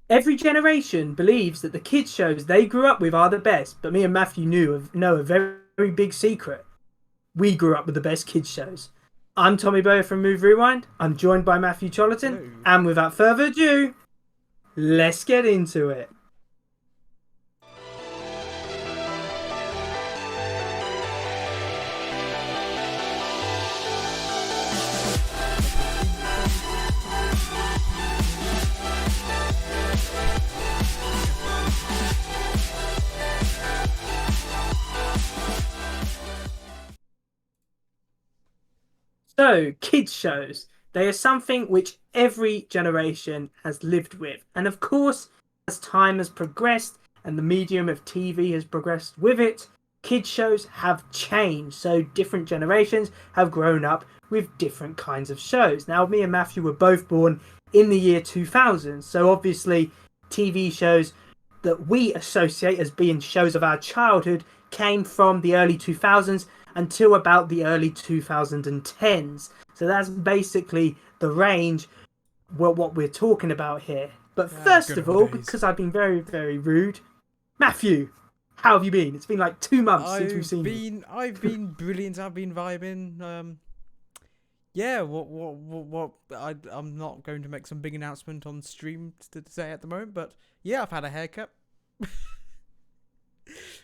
Every generation believes that the kids shows they grew up with are the best, but me and Matthew know a very, very big secret. We grew up with the best kids shows. I'm Tommy Bow from Move Rewind. I'm joined by Matthew Chollerton, Hello. and without further ado, let's get into it. Like a theme song. So, kids shows. They are something which every generation has lived with. And of course, as time has progressed and the medium of TV has progressed with it, kids shows have changed. So, different generations have grown up with different kinds of shows. Now, me and Matthew were both born in the year 2000. So, obviously, TV shows that we associate as being shows of our childhood came from the early 2000s until about the early 2010s. So that's basically the range, well, what we're talking about here. But Ah, the first good of old all, days. because I've been very, very rude, Matthew, how have you been? It's been like 2 months since we've I've seen you. been I've been brilliant. I've been vibing. Yeah. I'm not going to make some big announcement on stream to say at the moment, but yeah, I've had a haircut.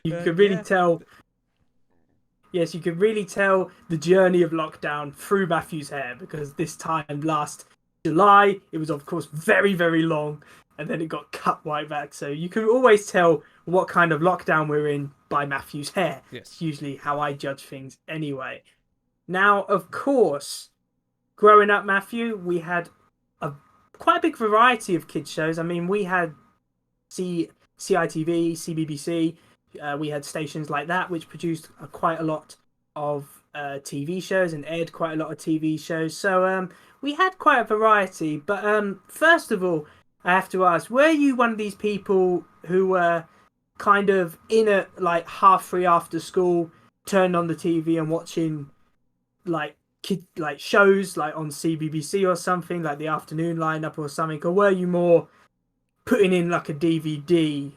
You could really Yeah. tell, yes, you could really tell the journey of lockdown through Matthew's hair because this time last July, it was of course very, very long and then it got cut right back. So you can always tell what kind of lockdown we're in by Matthew's hair. It's Yes. usually how I judge things anyway. Now, of course, growing up, Matthew, we had a quite a big variety of kids shows. I mean, we had CITV, CBBC. We had stations like that which produced quite a lot of TV shows and aired quite a lot of TV shows. So we had quite a variety. But first of all, I have to ask: were you one of these people who were kind of in a like half free after school, turned on the TV and watching like kid like shows like on CBBC or something like the afternoon lineup or something, or were you more putting in like a DVD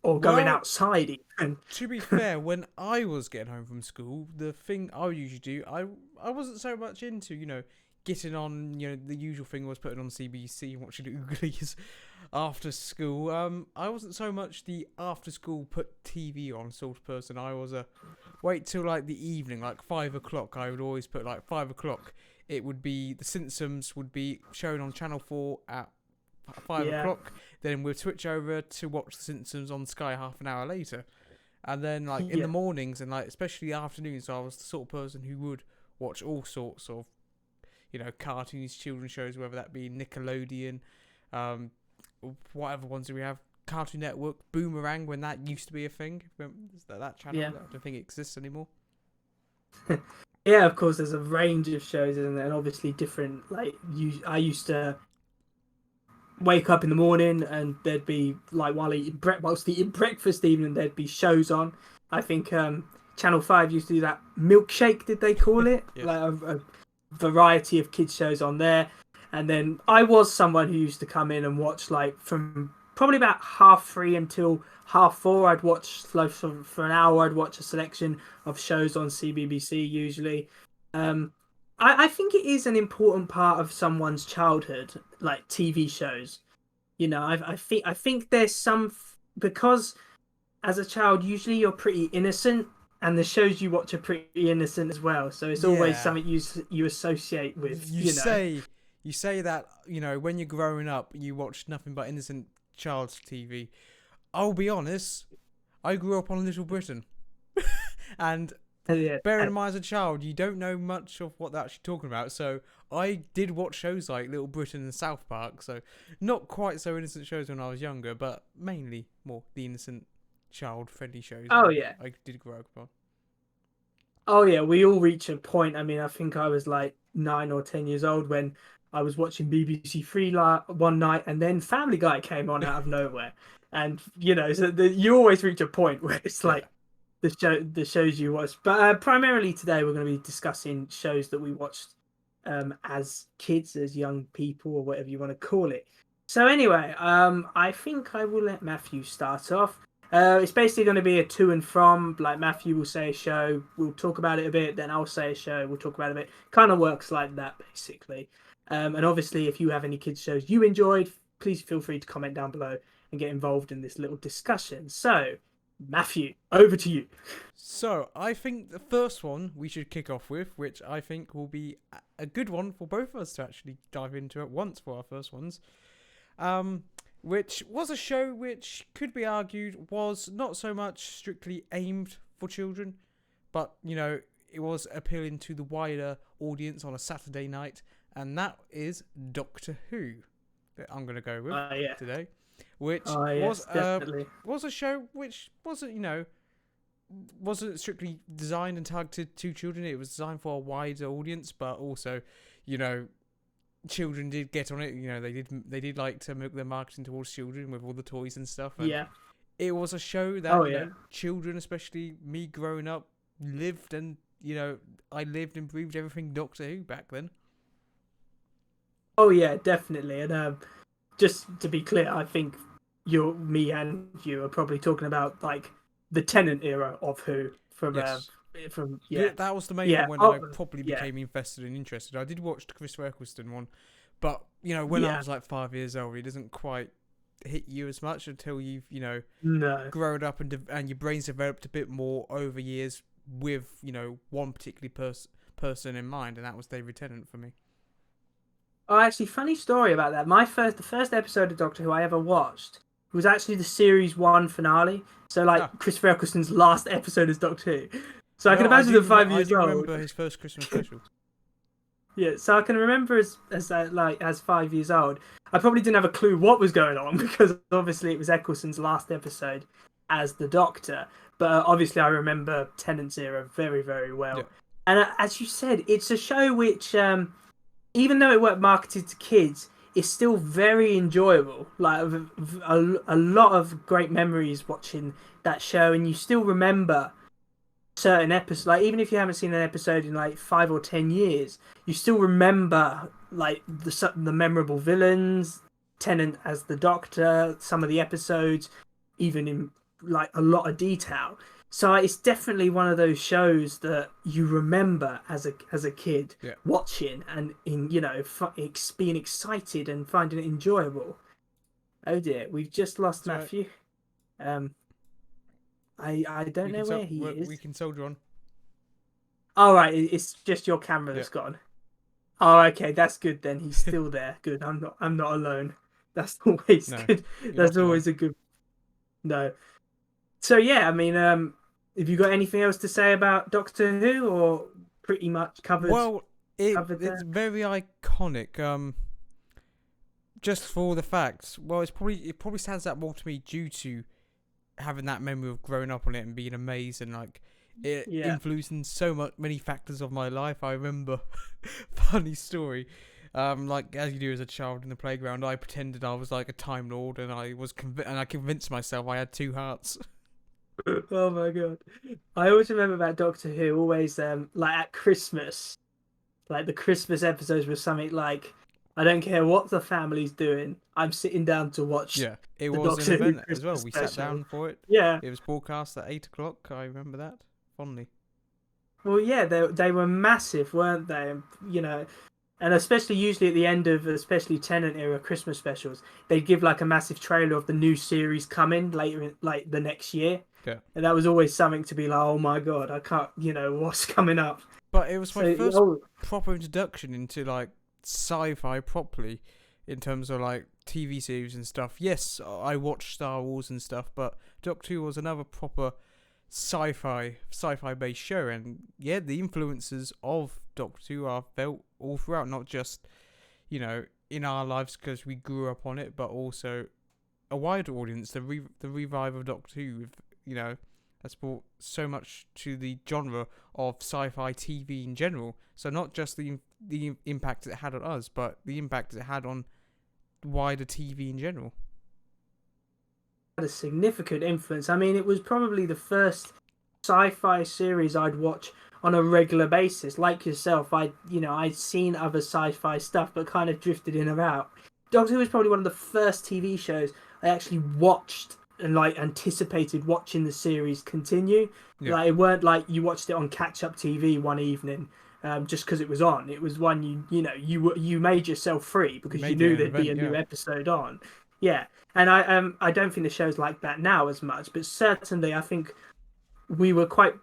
or going Well, outside even? to be fair, when I was getting home from school, the thing I would usually do, I wasn't so much into, getting on, the usual thing was putting on CBC and watching the Ooglies after school. I wasn't so much the after school put TV on sort of person. I was a wait till like the evening, like 5 o'clock. I would always put like 5 o'clock. It would be the Simpsons would be shown on Channel 4 at five Yeah, o'clock. Then we'd switch over to watch the Simpsons on Sky half an hour later. And then like in yeah, the mornings and like especially the afternoons, I was the sort of person who would watch all sorts of cartoons, children's shows, whether that be Nickelodeon, um, whatever ones we have, Cartoon Network, Boomerang when that used to be a thing. That channel? yeah. I don't think it exists anymore. Yeah, of course there's a range of shows and obviously different like I used to wake up in the morning and there'd be like whilst eating breakfast even there'd be shows on. I think Channel 5 used to do that milkshake, did they call it? Yeah. Like a variety of kids shows on there. And then I was someone who used to come in and watch like from probably about 3:30 until 4:30. I'd watch like for an hour. I'd watch a selection of shows on CBBC usually. Um, I think it is an important part of someone's childhood, like TV shows. You know, I think there's because as a child usually you're pretty innocent, and the shows you watch are pretty innocent as well. So it's always Yeah. something you associate with. You say you say that when you're growing up, you watch nothing but innocent child's TV. I'll be honest, I grew up on Little Britain, and Yeah, bearing in mind as a child, you don't know much of what they're actually talking about. So I did watch shows like Little Britain and South Park. So not quite so innocent shows when I was younger, but mainly more the innocent child-friendly shows oh yeah. I did grow up on. Oh yeah, we all reach a point. I mean, I think I was like 9 or 10 years old when I was watching BBC Three one night, and then Family Guy came on out of nowhere. And you always reach a point where it's Yeah. like the shows you watch. But primarily today, we're going to be discussing shows that we watched as kids, as young people, or whatever you want to call it. So anyway, I think I will let Matthew start off. It's basically going to be a to and from. Like Matthew will say a show, we'll talk about it a bit, then I'll say a show, we'll talk about it a bit. Kind of works like that basically. And obviously, if you have any kids shows you enjoyed, please feel free to comment down below and get involved in this little discussion. So, Matthew, over to you. So, I think the first one we should kick off with, which I think will be a good one for both of us to actually dive into at once for our first ones. Which was a show which could be argued was not so much strictly aimed for children, but, it was appealing to the wider audience on a Saturday night, and that is Doctor Who that I'm going to go with Yeah. today, which Yes, definitely. was a show which wasn't strictly designed and targeted to children. It was designed for a wider audience, but also, children did get on it. They did like to make their marketing towards children with all the toys and stuff. And Yeah. it was a show that Yeah. children, especially me growing up, lived, and I lived and breathed everything Doctor Who back then. Oh yeah, definitely. And just to be clear, I think me and you are probably talking about like the Tennant era of Who Yes. from That was the main yeah. one when I properly yeah. became invested and interested. I did watch the Chris Eccleston one, but when I Yeah. was like 5 years old, it doesn't quite hit you as much until you've No. grown up and your brain's developed a bit more over years with one particular person in mind, and that was David Tennant for me. Oh, actually, funny story about that. The first episode of Doctor Who I ever watched was actually the series 1 finale. So like Christopher Eccleston's last episode as Doctor Who. So I can imagine at 5 years old. I remember his first Christmas special. Yeah, so I can remember as 5 years old, I probably didn't have a clue what was going on because obviously it was Eccleston's last episode as the Doctor. But obviously I remember Tennant's era very, very well. Yeah. And as you said, it's a show which, even though it weren't marketed to kids, it's still very enjoyable. Like a lot of great memories watching that show, and you still remember certain episodes. Like even if you haven't seen an episode in like 5 or 10 years, you still remember like the memorable villains, Tennant as the Doctor, some of the episodes, even in like a lot of detail. So it's definitely one of those shows that you remember as a kid watching and being excited and finding it enjoyable. Oh dear, we've just lost Matthew. I don't know where he is. We can soldier on. All right, it's just your camera that's gone. Oh, okay, that's good then. He's still there. Good. I'm not alone. That's always good. That's always a good. No. So yeah, I mean, have you got anything else to say about Doctor Who, or pretty much covered? Well, it's very iconic. Just for the fact, well, it probably stands out more to me due to having that memory of growing up on it and being amazed, and like it influencing many factors of my life. I remember, funny story. Like as you do as a child in the playground, I pretended I was like a Time Lord, and I convinced myself I had 2 hearts. Oh my god! I always remember about Doctor Who. Always, like at Christmas, like the Christmas episodes were something like, I don't care what the family's doing, I'm sitting down to watch. Yeah, it was an event as well. We sat down for it. Yeah, it was broadcast at 8 o'clock. I remember that fondly. Well, yeah, they were massive, weren't they? And especially usually at the end of especially Tennant era Christmas specials, they'd give like a massive trailer of the new series coming later in like the next year. Yeah. And that was always something to be like, oh my god, I can't, what's coming up. But it was my first proper introduction into like sci-fi properly, in terms of like TV series and stuff. Yes, I watched Star Wars and stuff, but Doctor Who was another proper sci-fi based show, and yeah, the influences of Doctor Who are felt all throughout, not just in our lives because we grew up on it, but also a wider audience. The revive of Doctor Who, has brought so much to the genre of sci-fi TV in general. So not just the impact it had on us, but the impact it had on wider TV in general. Had a significant influence. I mean, it was probably the first sci-fi series I'd watch on a regular basis. Like yourself, I'd seen other sci-fi stuff, but kind of drifted in and out. Doctor Who was probably one of the first TV shows I actually watched and like anticipated watching the series continue. Yeah, Like it weren't like you watched it on catch up TV one evening just because it was on. It was one you made yourself free you because you made it knew an there'd be event. a new Yeah, episode on. Yeah, and I don't think the show's like that now as much, but certainly I think we were quite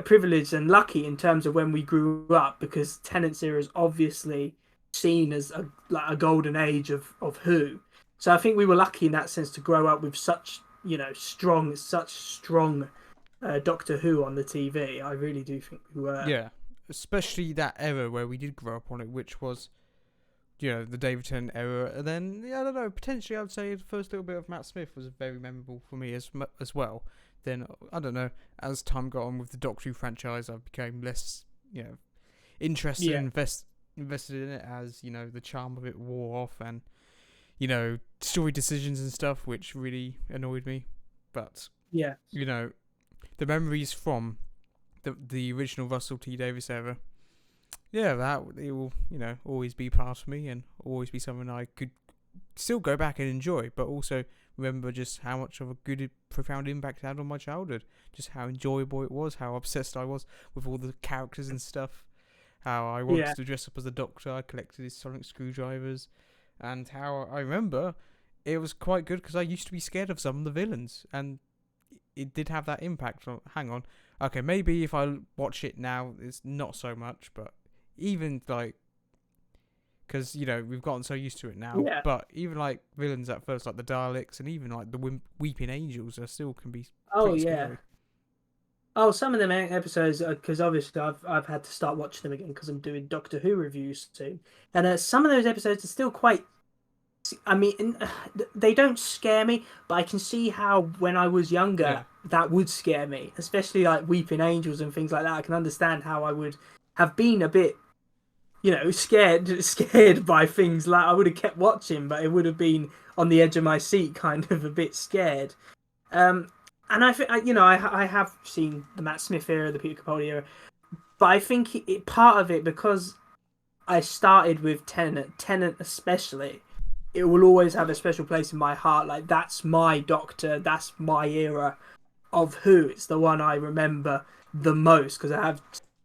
privileged and lucky in terms of when we grew up because Tennant's era is obviously seen as a golden age of Who. So I think we were lucky in that sense to grow up with such strong Doctor Who on the TV. I really do think we were. yeah. Especially that era where we did grow up on it, which was the David Tennant era, and then I don't know. Potentially, I'd say the first little bit of Matt Smith was very memorable for me as well. Then I don't know. As time got on with the Doctor Who franchise, I became less interested Yeah, and invested in it as the charm of it wore off, and story decisions and stuff, which really annoyed me. But yeah, the memories from the original Russell T Davies era, yeah, that it will always be part of me and always be something I could still go back and enjoy, but also remember just how much of a good, profound impact it had on my childhood. Just how enjoyable it was, how obsessed I was with all the characters and stuff. How I yeah, wanted to dress up as a doctor. I collected his sonic screwdrivers, and how I remember it was quite good because I used to be scared of some of the villains, and it did have that impact. Hang on, okay, maybe if I watch it now, it's not so much, but even like because we've gotten so used to it now. yeah. But even like villains at first, like the Daleks, and even like the Weeping Angels, are still can be Oh pretty yeah. scary. Oh, some of them episodes because obviously I've had to start watching them again because I'm doing Doctor Who reviews soon, and some of those episodes are still quite. I mean, they don't scare me, but I can see how when I was younger Yeah, that would scare me, especially like Weeping Angels and things like that. I can understand how I would have been a bit, scared by things like I would have kept watching, but it would have been on the edge of my seat, kind of a bit scared. Um, and I think I have seen the Matt Smith era, the Peter Capaldi era, but I think part of it because I started with Tennant especially. It will always have a special place in my heart. Like that's my Doctor, that's my era of Who. It's the one I remember the most because I have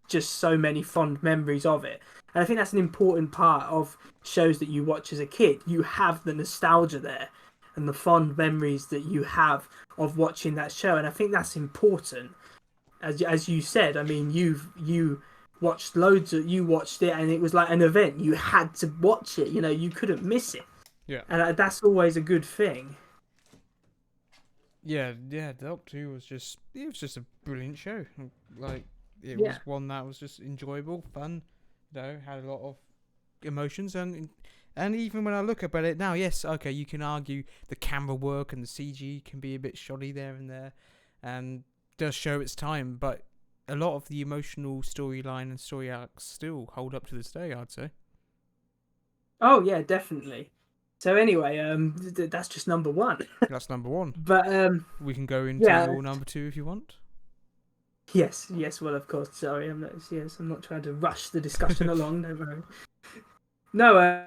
just so many fond memories of it. And I think that's an important part of shows that you watch as a kid. You have the nostalgia there and the fond memories that you have of watching that show. And I think that's important. As you said, I mean, you watched you watched it and it was like an event. You had to watch it. You couldn't miss it. yeah, And that's always a good thing. yeah. Doctor Who was just a brilliant show. Like it Yeah. was one that was just enjoyable, fun. Had a lot of emotions, and even when I look about it now, yes, okay, you can argue the camera work and the CG can be a bit shoddy there and there, and does show its time, but a lot of the emotional storyline and story arcs still hold up to this day, I'd say. Oh yeah, definitely. So anyway, that's just number one. That's number one. But We can go into yeah, your number two if you want. yes, yes. Well, of course. Sorry, I'm not trying to rush the discussion along. Don't worry. No,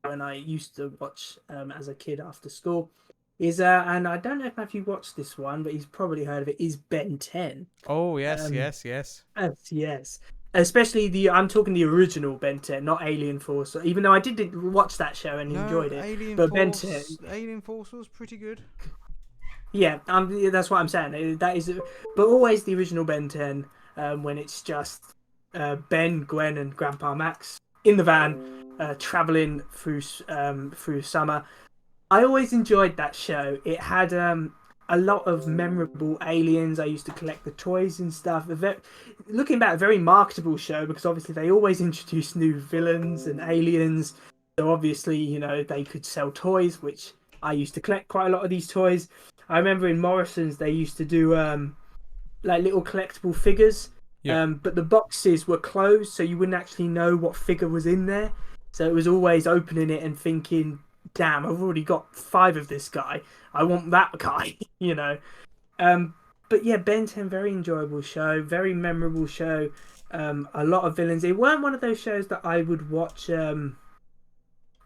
when I used to watch as a kid after school is and I don't know if you watched this one, but he's probably heard of it. Is Ben 10? Oh yes, Um, yes, yes. yes. Especially I'm talking the original Ben 10, not Alien Force. Even though I did watch that show and No, enjoyed it, but Ben 10, Alien Force was pretty good. yeah, that's what I'm saying. That is, but always the original Ben 10 when it's just Ben, Gwen, and Grandpa Max in the van traveling through summer. I always enjoyed that show. It had a lot of memorable aliens. I used to collect the toys and stuff. Looking back, a very marketable show because obviously they always introduce new villains and aliens. So obviously, they could sell toys, which I used to collect quite a lot of these toys. I remember in Morrison's they used to do like little collectible figures, Yeah, but the boxes were closed, so you wouldn't actually know what figure was in there. So it was always opening it and thinking, "Damn, I've already got 5 of this guy. I want that guy." Um, but yeah, Ben 10, very enjoyable show, very memorable show. A lot of villains. It weren't one of those shows that I would watch.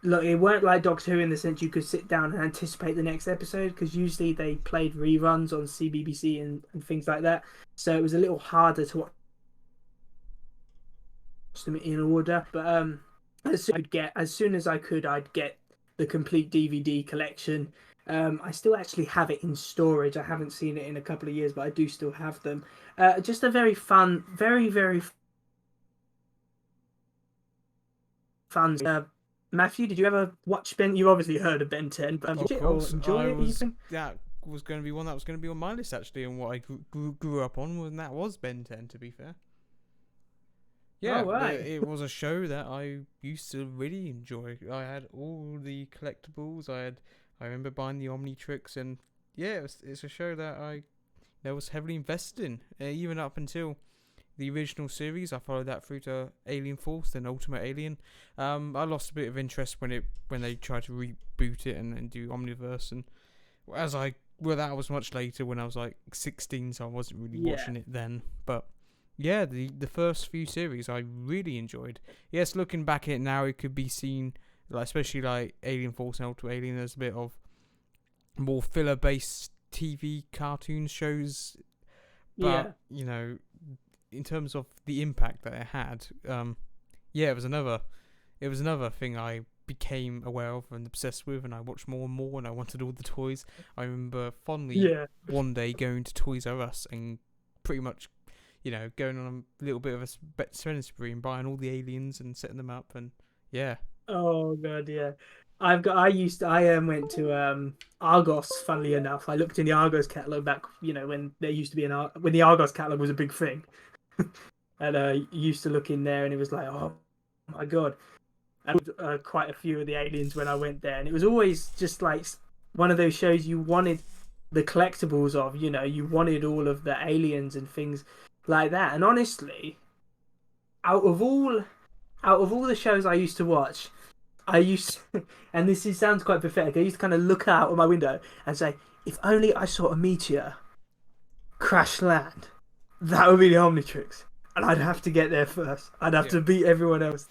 Look, it weren't like Doctor Who in the sense you could sit down and anticipate the next episode, because usually they played reruns on CBBC and things like that. So it was a little harder to watch them in order. But as soon as I could, I'd get the complete DVD collection. I still actually have it in storage. I haven't seen it in a couple of years, but I do still have them. Just a very fun, very fun. Matthew, did you ever watch Ben? You obviously heard of Ben 10, but Of watch it or course, enjoy it even? that was going to be one that was going to be on my list actually, and what I grew up on, and that was Ben 10. To be fair, Oh yeah, right. it was a show that I used to really enjoy. I had all the collectibles. I remember buying the Omnitrix, and yeah, it's a show that I was heavily invested in, even up until the original series. I followed that through to Alien Force, then Ultimate Alien. I lost a bit of interest when they tried to reboot it and do Omniverse, and that was much later when I was like 16, so I wasn't really Yeah. watching it then. But yeah, the first few series I really enjoyed. Yes, looking back at it now, it could be seen, like especially like Alien Force and Ultimate Alien, there's a bit of more filler based TV cartoon shows, Yeah. but in terms of the impact that it had, yeah, it was another thing I became aware of and obsessed with, and I watched more and more, and I wanted all the toys. I remember fondly Yeah. one day going to Toys R Us and pretty much, going on a little bit of a spending spree and buying all the aliens and setting them up, and yeah, Oh god, yeah. I went to Argos, funnily enough. I looked in the Argos catalog back, when there used to be when the Argos catalog was a big thing. And used to look in there and it was like, oh my god. And quite a few of the aliens when I went there, and it was always just like one of those shows you wanted the collectibles of, you wanted all of the aliens and things like that. And honestly, out of all the shows I used to watch, I used to, and sounds quite pathetic. I used to kind of look out of my window and say, if only I saw a meteor crash land, that would be the Omnitrix, and I'd have to get there first. I'd have yeah, to beat everyone else.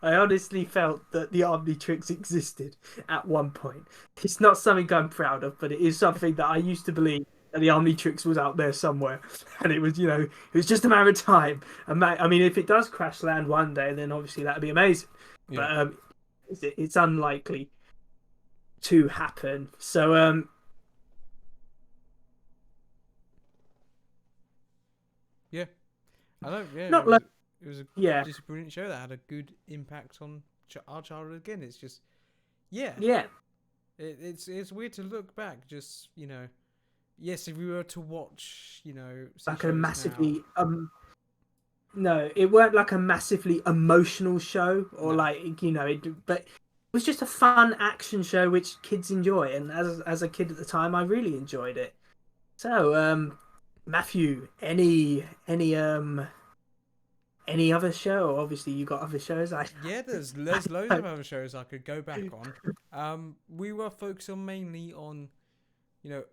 I honestly felt that the Omnitrix existed at one point. It's not something I'm proud of, but it is something that I used to believe that the Omnitrix was out there somewhere, and it was, it was just a matter of time. And I mean, if it does crash land one day, then obviously that'd be amazing. yeah, But it's unlikely to happen. So yeah. I know. Yeah, not like it was yeah, just a brilliant show that had a good impact on our childhood again. It's just yeah, yeah, it's weird to look back. Just yes, if we were to watch see like a shows now, massively no, it weren't like a massively emotional show or no, like but it was just a fun action show which kids enjoy, and as a kid at the time, I really enjoyed it. So, Matthew, any other show? Obviously, you got other shows. yeah, there's loads of other shows I could go back on. We were focusing mainly on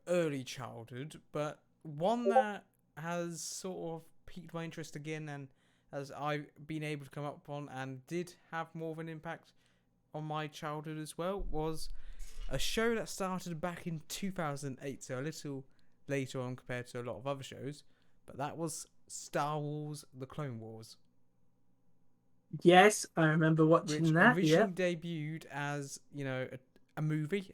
early childhood, but one that has sort of piqued my interest again, and as I've been able to come up on and did have more of an impact on my childhood as well, was a show that started back in 2008, so a little later on compared to a lot of other shows, but that was Star Wars: The Clone Wars, Yes, I remember which watching that. Yeah, originally debuted as a movie.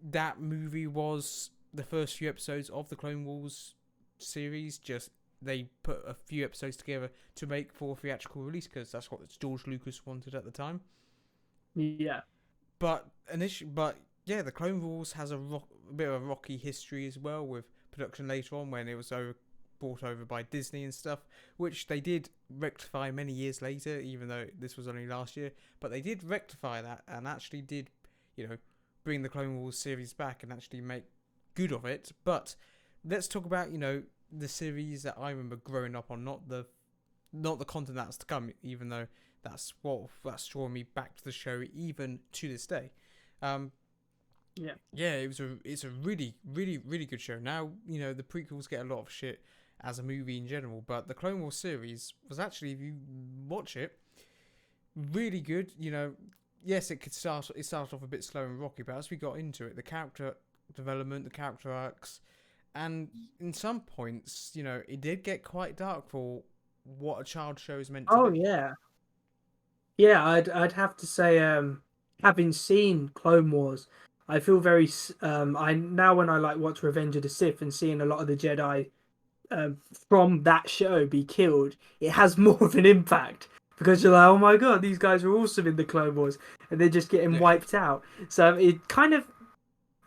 That movie was the first few episodes of the Clone Wars series. Just they put a few episodes together to make for theatrical release because that's what George Lucas wanted at the time. yeah, But yeah, the Clone Wars has a bit of a rocky history as well, with production later on when it was brought over by Disney and stuff, which they did rectify many years later, even though this was only last year. But they did rectify that and actually did, bring the Clone Wars series back and actually make good of it. But let's talk about, the series that I remember growing up on, not the content that's to come, even though that's drawn me back to the show even to this day. yeah, Yeah, it's a really, really, really good show. Now, the prequels get a lot of shit, as a movie in general. But the Clone Wars series was actually, if you watch it, really good. You know, yes, it started off a bit slow and rocky, but as we got into it, the character development, the character arcs, and in some points, you know, it did get quite dark for what a child show is meant to Oh be. yeah, yeah. I'd have to say, having seen Clone Wars, I feel I now when I like watch Revenge of the Sith and seeing a lot of the Jedi um, from that show be killed, it has more of an impact because you're like, oh my god, these guys were awesome in the Clone Wars, and they're just getting Yeah. wiped out. So it kind of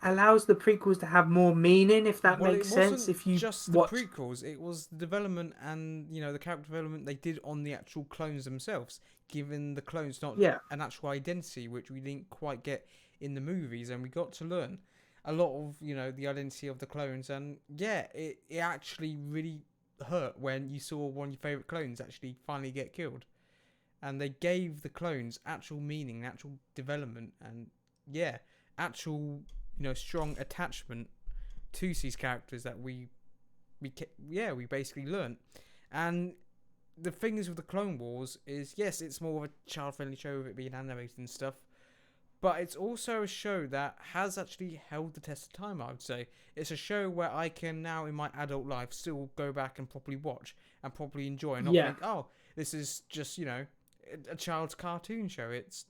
allows the prequels to have more meaning, if that Well, makes it sense. wasn't If you just the watch, prequels; it was the development and the character development they did on the actual clones themselves, giving the clones not yeah, an actual identity, which we didn't quite get in the movies, and we got to learn a lot of the identity of the clones, and yeah, it actually really hurt when you saw one of your favorite clones actually finally get killed, and they gave the clones actual meaning, actual development, and yeah, actual strong attachment to these characters that we basically learnt. And the thing is with the Clone Wars is, yes, it's more of a child friendly show with it being animated and stuff, but it's also a show that has actually held the test of time. I would say it's a show where I can now in my adult life still go back and properly watch and properly enjoy, and not yeah. think, oh, this is just a child's cartoon show. It's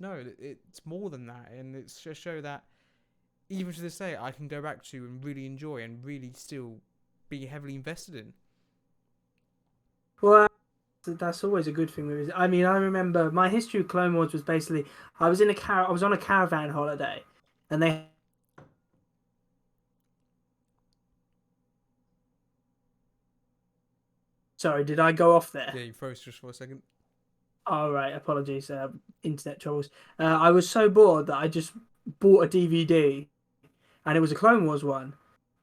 more than that, and it's a show that even to this day, I can go back to and really enjoy and really still be heavily invested in. Well, that's always a good thing. I mean, I remember my history of Clone Wars was basically I was on a caravan holiday, and they. Sorry, did I go off there? Yeah, you froze just for a second. All right, apologies, internet troubles. I was so bored that I just bought a DVD, and it was a Clone Wars one.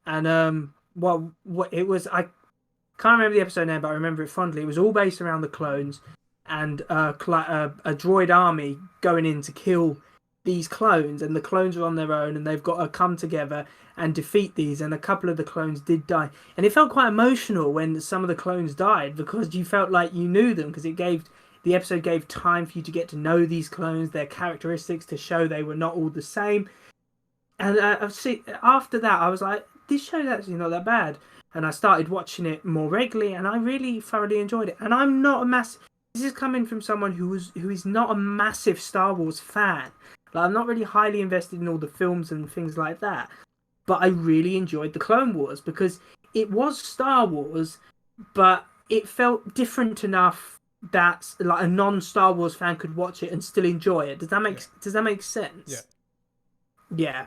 And what it was, I can't remember the episode name, but I remember it fondly. It was all based around the clones and a droid army going in to kill these clones, and the clones are on their own, and they've got to come together and defeat these. And a couple of the clones did die, and it felt quite emotional when some of the clones died because you felt like you knew them because the episode gave time for you to get to know these clones, their characteristics, to show they were not all the same. And after that, I was like, this show's actually not that bad. And I started watching it more regularly, and I really thoroughly enjoyed it. And I'm not a massive. This is coming from someone who is not a massive Star Wars fan. Like, I'm not really highly invested in all the films and things like that. But I really enjoyed the Clone Wars because it was Star Wars, but it felt different enough that like a non-Star Wars fan could watch it and still enjoy it. Yeah. Does that make Yeah. sense? Yeah.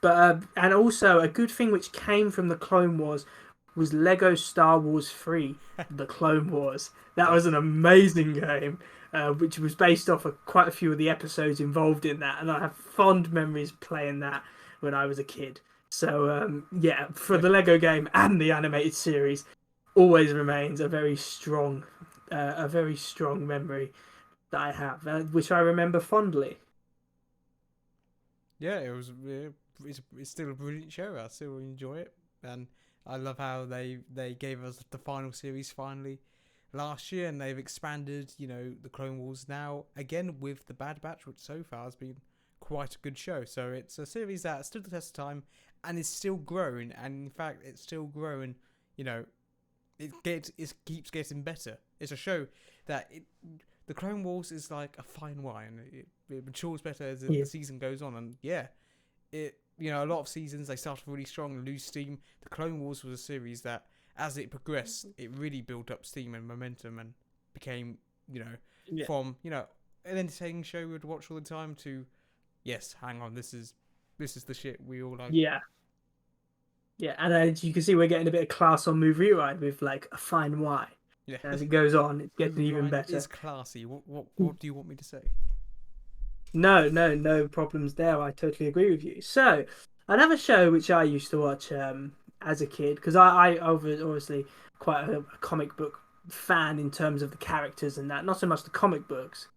But and also a good thing which came from the Clone Wars was Lego Star Wars 3, The Clone Wars. That was Yes. an amazing game, which was based off of quite a few of the episodes involved in that, and I have fond memories playing that when I was a kid. So yeah, for Yeah. the Lego game and the animated series, always remains a very strong memory that I have, which I remember fondly. Yeah, it was. It's still a brilliant show. I still enjoy it, and I love how they gave us the final series finally last year, and they've expanded. The Clone Wars now again with the Bad Batch, which so far has been quite a good show. So it's a series that stood the test of time and is still growing. And in fact, it's still growing. You know, it keeps getting better. It's a show that the Clone Wars is like a fine wine. It matures better as the Yeah, season goes on, and yeah, a lot of seasons they start off really strong and lose steam. The Clone Wars was a series that, as it progressed, it really built up steam and momentum and became yeah, from an entertaining show we would watch all the time to, yes, hang on, this is the shit we all like. yeah. Yeah, and as you can see, we're getting a bit of class on Move Rewind with like a fine wine. Yeah, As it goes on, it's getting movie even rewind is better. classy. What do you want me to say? No, no, no problems there. I totally agree with you. So, another show which I used to watch as a kid, because I was obviously quite a comic book fan in terms of the characters and that. Not so much the comic books,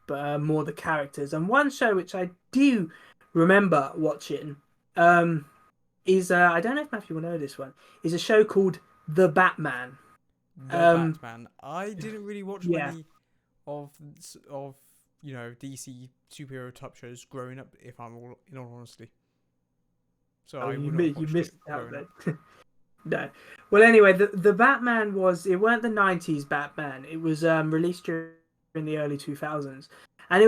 but more the characters. And one show which I do remember watching is I don't know if Matthew will know this one, is a show called The Batman. The Um, Batman. I didn't really watch yeah. many of DC superhero type shows growing up. If I'm all in all honesty, so Oh, I would not have you watched it missed out growing then. up. No. Well, anyway, the Batman was it weren't the '90s Batman. It was released during the early 2000s, and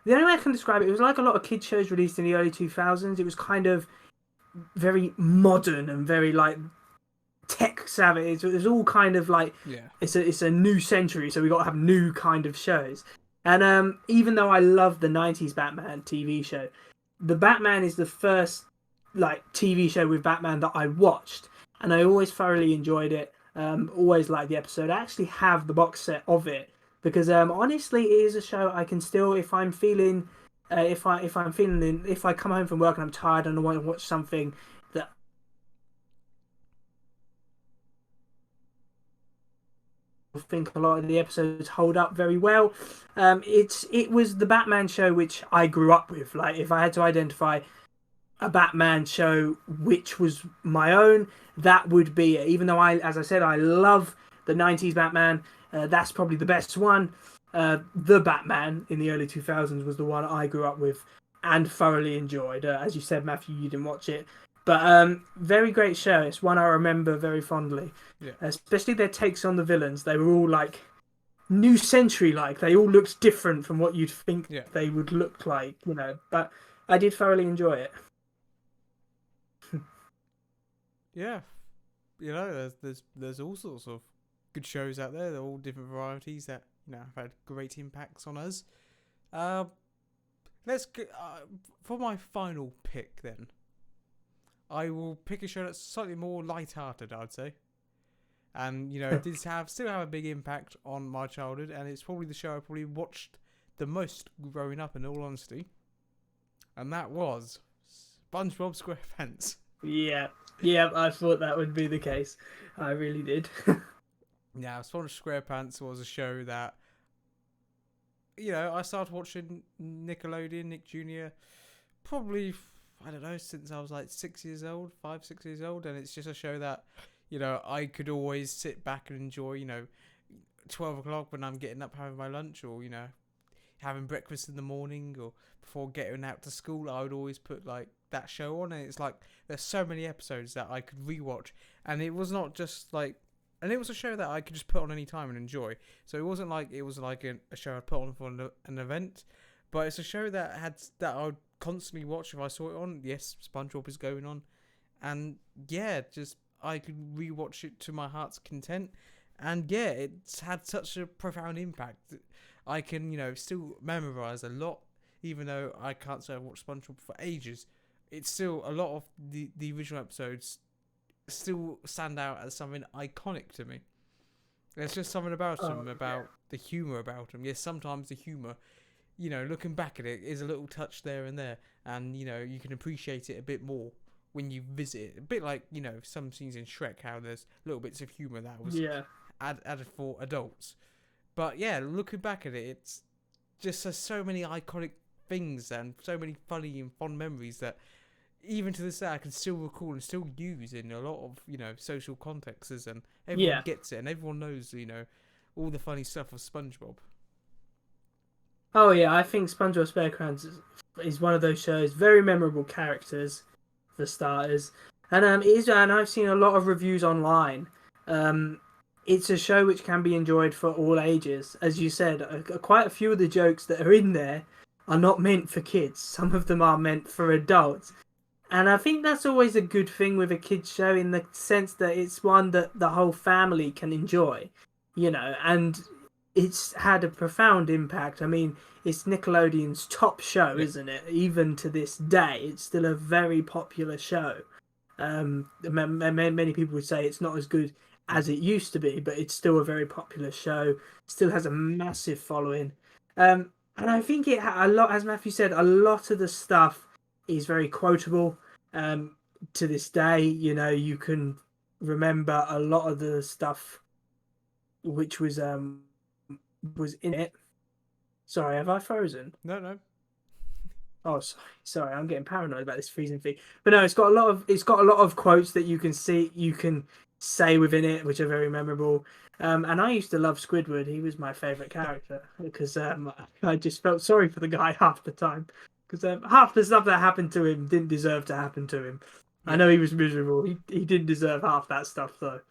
the only way I can describe it, it was like a lot of kids shows released in the early 2000s. It was kind of very modern and very like tech savvy. It was all kind of like Yeah, it's a new century, so we got to have new kind of shows. And even though I love the '90s Batman TV show, the Batman is the first like TV show with Batman that I watched, and I always thoroughly enjoyed it. Always liked the episode. I actually have the box set of it because honestly, it is a show I can still, if I'm feeling, if I come home from work and I'm tired and I want to watch something that I think a lot of the episodes hold up very well. It was the Batman show which I grew up with. Like if I had to identify a Batman show which was my own, that would be it. Even though as I said, I love the '90s Batman. That's probably the best one. The Batman in the early 2000s was the one I grew up with and thoroughly enjoyed. As you said, Matthew, you didn't watch it, but very great show. It's one I remember very fondly, yeah, especially their takes on the villains. They were all like new century like. They all looked different from what you'd think yeah, they would look like, you know. But I did thoroughly enjoy it. yeah. There's all sorts of good shows out there. They're all different varieties that have had great impacts on us. Uh, let's go, for my final pick then. I will pick a show that's slightly more light-hearted, I'd say, and did still have a big impact on my childhood, and it's probably the show I probably watched the most growing up, in all honesty, and that was SpongeBob SquarePants. Yeah, yeah, I thought that would be the case. I really did. Yeah, SpongeBob SquarePants was a show that I started watching Nickelodeon, Nick Jr. probably, I don't know, since I was like 6 years old, 6 years old, and it's just a show that I could always sit back and enjoy. 12 o'clock when I'm getting up having my lunch, or having breakfast in the morning, or before getting out to school, I would always put like that show on, and it's like there's so many episodes that I could rewatch, and it was not just like. And it was a show that I could just put on any time and enjoy. So it wasn't like a show I'd put on for an event, but it's a show that I would constantly watch if I saw it on. Yes, SpongeBob is going on, and yeah, just I could rewatch it to my heart's content, and yeah, it's had such a profound impact. I can still memorize a lot, even though I can't say I've watched SpongeBob for ages. It's still a lot of the original episodes still stand out as something iconic to me. There's just something about them, about the humour about them. Yes, sometimes the humour, looking back at it, is a little touch there and there, and you can appreciate it a bit more when you visit it. A bit like some scenes in Shrek, how there's little bits of humour that was Yeah. added for adults. But yeah, looking back at it, it's just there's so many iconic things and so many funny and fond memories that even to this day I can still recall and still use in a lot of social contexts, and everyone Yeah. gets it and everyone knows all the funny stuff of SpongeBob. Oh yeah, I think SpongeBob SquarePants is one of those shows. Very memorable characters, for starters, and it is. And I've seen a lot of reviews online. Um, it's a show which can be enjoyed for all ages, as you said. Quite a few of the jokes that are in there are not meant for kids. Some of them are meant for adults. And I think that's always a good thing with a kids show in the sense that it's one that the whole family can enjoy, and it's had a profound impact. I mean, it's Nickelodeon's top show, Yeah, isn't it? Even to this day, it's still a very popular show. Many people would say it's not as good yeah, as it used to be, but it's still a very popular show. Still has a massive following. And I think a lot, as Matthew said, a lot of the stuff is very quotable. Um, to this day, you can remember a lot of the stuff which was in it. Sorry, have I frozen? no, no, Oh, sorry, I'm getting paranoid about this freezing thing. But no, it's got a lot of quotes that you can say within it, which are very memorable. And I used to love Squidward. He was my favorite character because I just felt sorry for the guy half the time because half the stuff that happened to him didn't deserve to happen to him. I Yeah. know he was miserable. He didn't deserve half that stuff though.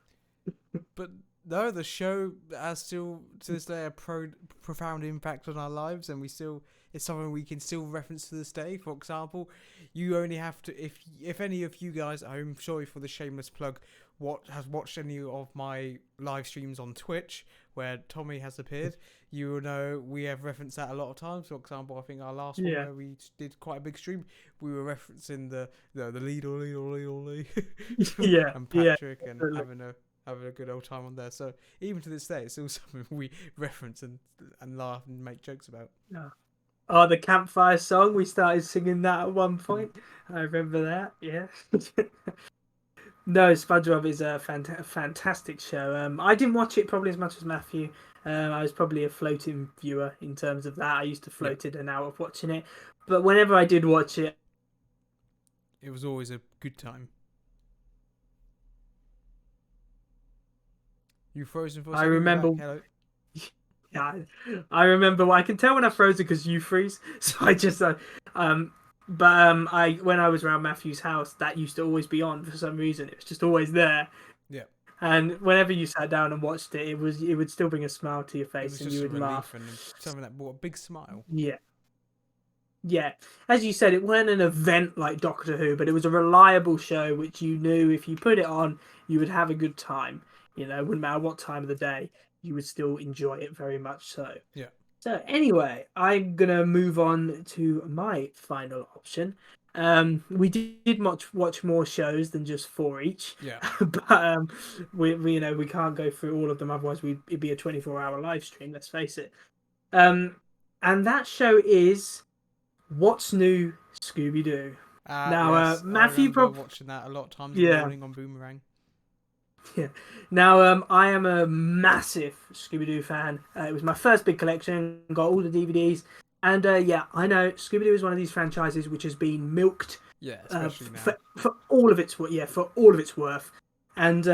But no, the show has still to this day a profound impact on our lives, and we still it's something we can still reference to this day. For example, you only have to if any of you guys at home, sorry for the shameless plug, what has watched any of my live streams on Twitch where Tommy has appeared, you will know we have referenced that a lot of times. For example, I think our last one Yeah, where we did quite a big stream, we were referencing the lead yeah, and yeah. Patrick and Definitely. having a good old time on there. So even to this day, it's still something we reference and laugh and make jokes about. Yeah. Oh, the campfire song. We started singing that at one Mm. point. I remember that. Yeah. No, SpongeBob is a fantastic show. I didn't watch it probably as much as Matthew. I was probably a floating viewer in terms of that. I used to Yeah, float in and out of watching it, but whenever I did watch it, it was always a good time. You frozen for a I second? You're remember. back. Hello. Yeah, I remember. I can tell when I froze it because you freeze. So I just, um, I when I was around Matthew's house, that used to always be on for some reason. It was just always there. Yeah, And whenever you sat down and watched it, it would still bring a smile to your it face, was and you just a would relief laugh. and something that brought a big smile. Yeah, yeah. As you said, it wasn't an event like Doctor Who, but it was a reliable show which you knew if you put it on, you would have a good time. You know, wouldn't matter what time of the day, you would still enjoy it very much so. Yeah, So anyway, I'm gonna move on to my final option. We did watch more shows than just four each, yeah. but we you know we can't go through all of them. Otherwise, it'd be a 24-hour live stream. Let's face it. Um, and that show is What's New, Scooby Doo. Now, Yes, I Matthew, remember watching that a lot of times in the yeah, morning on Boomerang. yeah. Now, I am a massive Scooby Doo fan. It was my first big collection. Got all the DVDs, and yeah, I know Scooby Doo is one of these franchises which has been milked Yeah, especially now. for all of its for all of its worth. And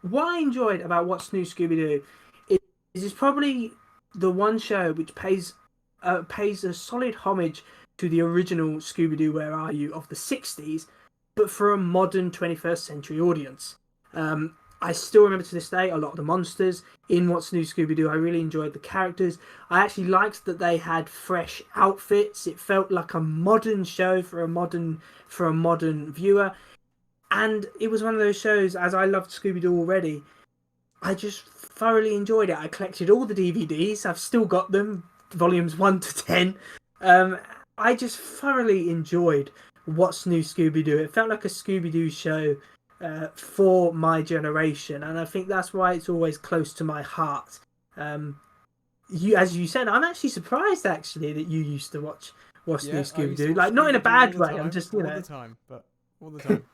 what I enjoyed about What's New Scooby Doo is it's probably the one show which pays a solid homage to the original Scooby Doo Where Are You of the 60s, but for a modern 21st century audience. I still remember to this day a lot of the monsters in What's New Scooby Doo. I really enjoyed the characters. I actually liked that they had fresh outfits. It felt like a modern show for a modern viewer. And it was one of those shows, as I loved Scooby Doo already, I just thoroughly enjoyed it. I collected all the DVDs. I've still got them, volumes 1 to 10. Um, I just thoroughly enjoyed What's New Scooby Doo. It felt like a Scooby Doo show for my generation, and I think that's why it's always close to my heart. As you said, I'm actually surprised actually that you used to watch What's New Yeah, I Scooby used to Doo. watch Like, not in a Scooby Doo all bad the way. I'm time, just, you all the know. time, but all the time.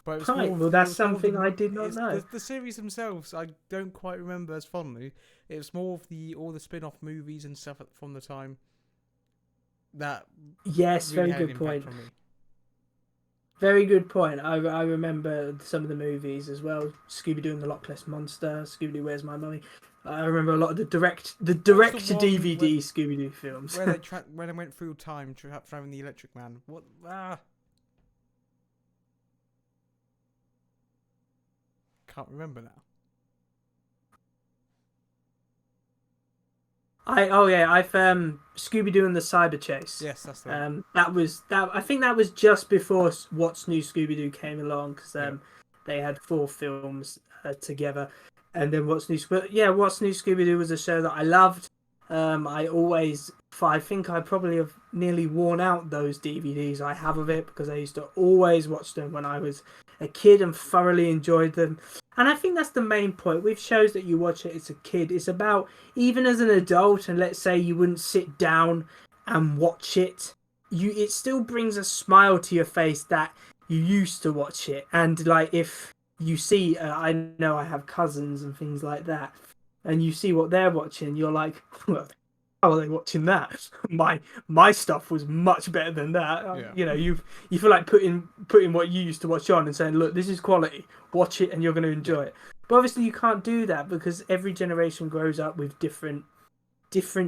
But Right. Well, that's something I did not it's know. the series themselves. I don't quite remember as fondly. It's more of the all the spin-off movies and stuff from the time that Yes, really very had an good impact point. on me. Very good point. I remember some of the movies as well. Scooby Doo and the Loch Ness Monster. Scooby Doo, Where's My Mummy? I remember a lot of the What's the direct to one DVD Scooby Doo films. where they when they went through time driving the Electric Man? What? Can't remember now. I've Scooby Doo and the Cyber Chase. Yes, that's the one. That was that. I think that was just before What's New Scooby Doo came along because Yeah. they had four films together, and then What's New Scooby Doo was a show that I loved. I think I probably have nearly worn out those DVDs I have of it because I used to always watch them when I was a kid and thoroughly enjoyed them. And I think that's the main point with shows that you watch it as a kid. It's about even as an adult, and let's say you wouldn't sit down and watch it, it still brings a smile to your face that you used to watch it. And like if you see, I know I have cousins and things like that, and you see what they're watching, you're like, well, how are they watching that? My stuff was much better than that. Yeah. You feel like putting what you used to watch on and saying, look, this is quality. Watch it, and you're going to Yeah. enjoy it. But obviously, you can't do that because every generation grows up with different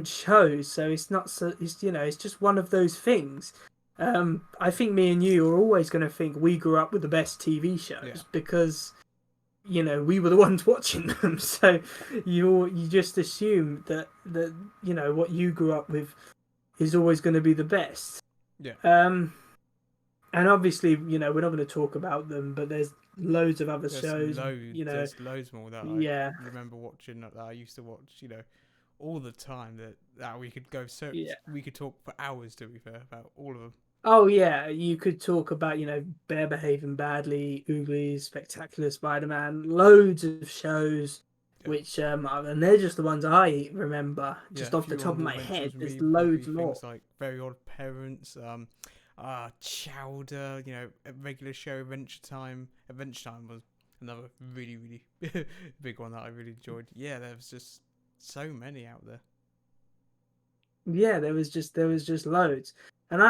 shows. So it's not so. It's just one of those things. I think me and you are always going to think we grew up with the best TV Yeah. shows because we were the ones watching them. So you just assume that what you grew up with is always going to be the best. Yeah. And obviously, we're not going to talk about them, but there's loads of other There's shows. loads. There's loads more that I Yeah, remember watching. That I used to watch. All the time. That we could go. So yeah. we could talk for hours. To be fair, about all of them. Oh yeah, you could talk about Bear Behaving Badly, Oogly, Spectacular Spider-Man, loads of shows, Yeah. which and they're just the ones I remember, Yeah. just A off the few top of honorable my head. mentions for There's me would be loads more. things like Very Odd Parents. Chowder. A regular show. Adventure Time. Adventure Time was another really really big one that I really enjoyed. Yeah, there was just so many out there. Yeah, there was just loads, and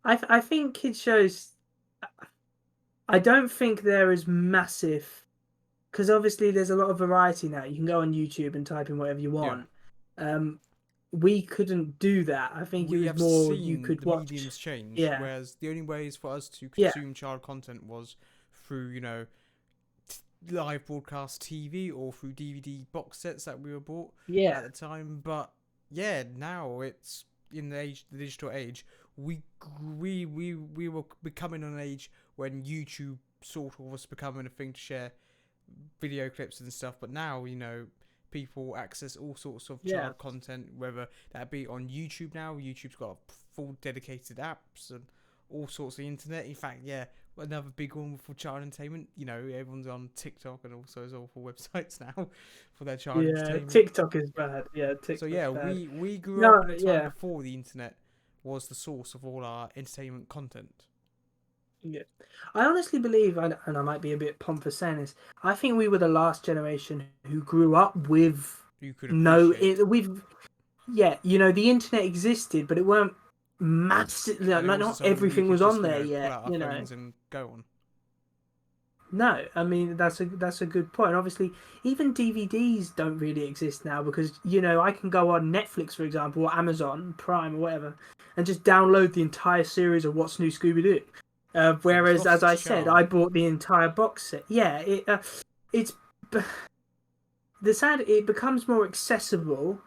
I think kids shows. I don't think they're as massive because obviously there's a lot of variety now. You can go on YouTube and type in whatever you Yeah. want. Um, we couldn't do that. I think it We was have more you seen could the watch. mediums change, Yeah, whereas the only ways for us to yeah, consume child content was through, live broadcast TV or through DVD box sets that we were bought yeah, at the time. But yeah, now it's in the digital age. We were becoming an age when YouTube sort of was becoming a thing to share video clips and stuff. But now, people access all sorts of yeah, child content, whether that be on YouTube now. YouTube's got full dedicated apps and all sorts of internet. In fact, yeah, another big one for child entertainment. Everyone's on TikTok and also those awful websites now for their child yeah. entertainment. TikTok is bad. Yeah, So TikTok's yeah, bad. we grew No, up in a time yeah, before the internet was the source of all our entertainment content. yeah. I honestly believe, and I might be a bit pompous saying this, I think we were the last generation who grew up with You could no, appreciate, we've yeah, the internet existed, but it weren't massively and like it wasn't not something we everything could was just on there pull yet. out our phones and go on. No, I mean that's a good point. Obviously, even DVDs don't really exist now because I can go on Netflix, for example, or Amazon Prime or whatever, and just download the entire series of What's New Scooby Doo. Yeah, it's Whereas, lost as I its said, charm. I bought the entire box set. Yeah, it's it becomes more accessible,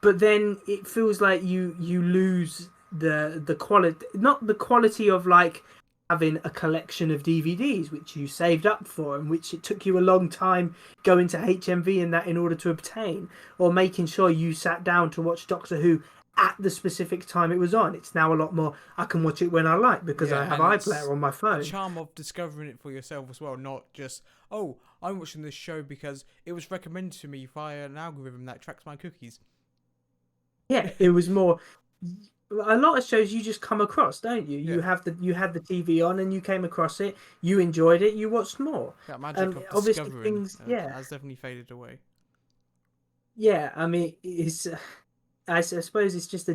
but then it feels like you lose the quality, not the quality of like having a collection of DVDs which you saved up for and which it took you a long time going to HMV and that in order to obtain, or making sure you sat down to watch Doctor Who at the specific time it was on. It's now a lot more I can watch it when I like because Yeah, I have and iPlayer it's on my the phone. charm of discovering it for yourself as well, not just, oh, I'm watching this show because it was recommended to me via an algorithm that tracks my cookies. Yeah, it was more. A lot of shows you just come across, don't you? Yeah, You had the TV on and you came across it. You enjoyed it. You watched more. that magic of Obviously discovering things. Yeah, has definitely faded away. yeah. I mean, I suppose it's just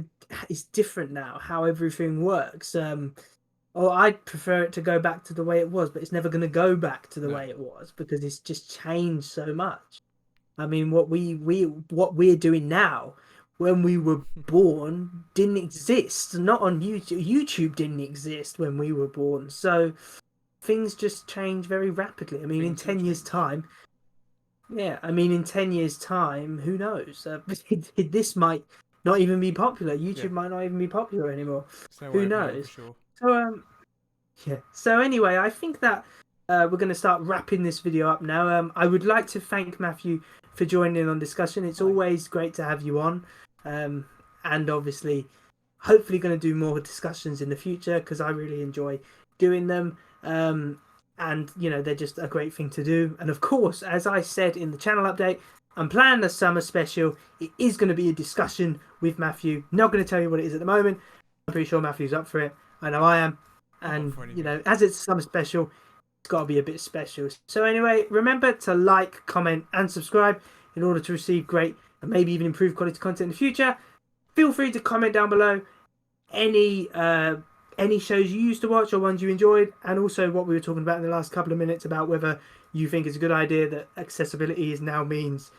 it's different now how everything works. Or I'd prefer it to go back to the way it was, but it's never going to go back to the No. way it was because it's just changed so much. I mean, what we're doing now, when we were born, didn't exist. Not on YouTube. YouTube didn't exist when we were born. So things just change very rapidly. I mean, in Things do 10 years' change. time, yeah. I mean, in 10 years' time, who knows? This might not even be popular. Yeah, YouTube might not even be popular anymore. there's no way Who of knowing for knows? sure. So yeah. So anyway, I think that we're going to start wrapping this video up now. I would like to thank Matthew for joining in on discussion. It's Hi. always great to have you on, and obviously, hopefully, going to do more discussions in the future because I really enjoy doing them. And they're just a great thing to do. And of course, as I said in the channel update, I'm planning a summer special. It is going to be a discussion with Matthew. Not going to tell you what it is at the moment. I'm pretty sure Matthew's up for it. I know I am. I'm up And for anything. as it's summer special, it's got to be a bit special. So anyway, remember to like, comment, and subscribe in order to receive great and maybe even improve quality content in the future, feel free to comment down below any shows you used to watch or ones you enjoyed, and also what we were talking about in the last couple of minutes about whether you think it's a good idea that accessibility is now means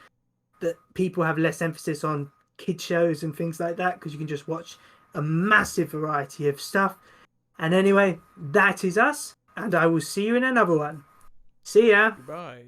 that people have less emphasis on kid shows and things like that, because you can just watch a massive variety of stuff. And anyway, that is us, and I will see you in another one. See ya. Goodbye.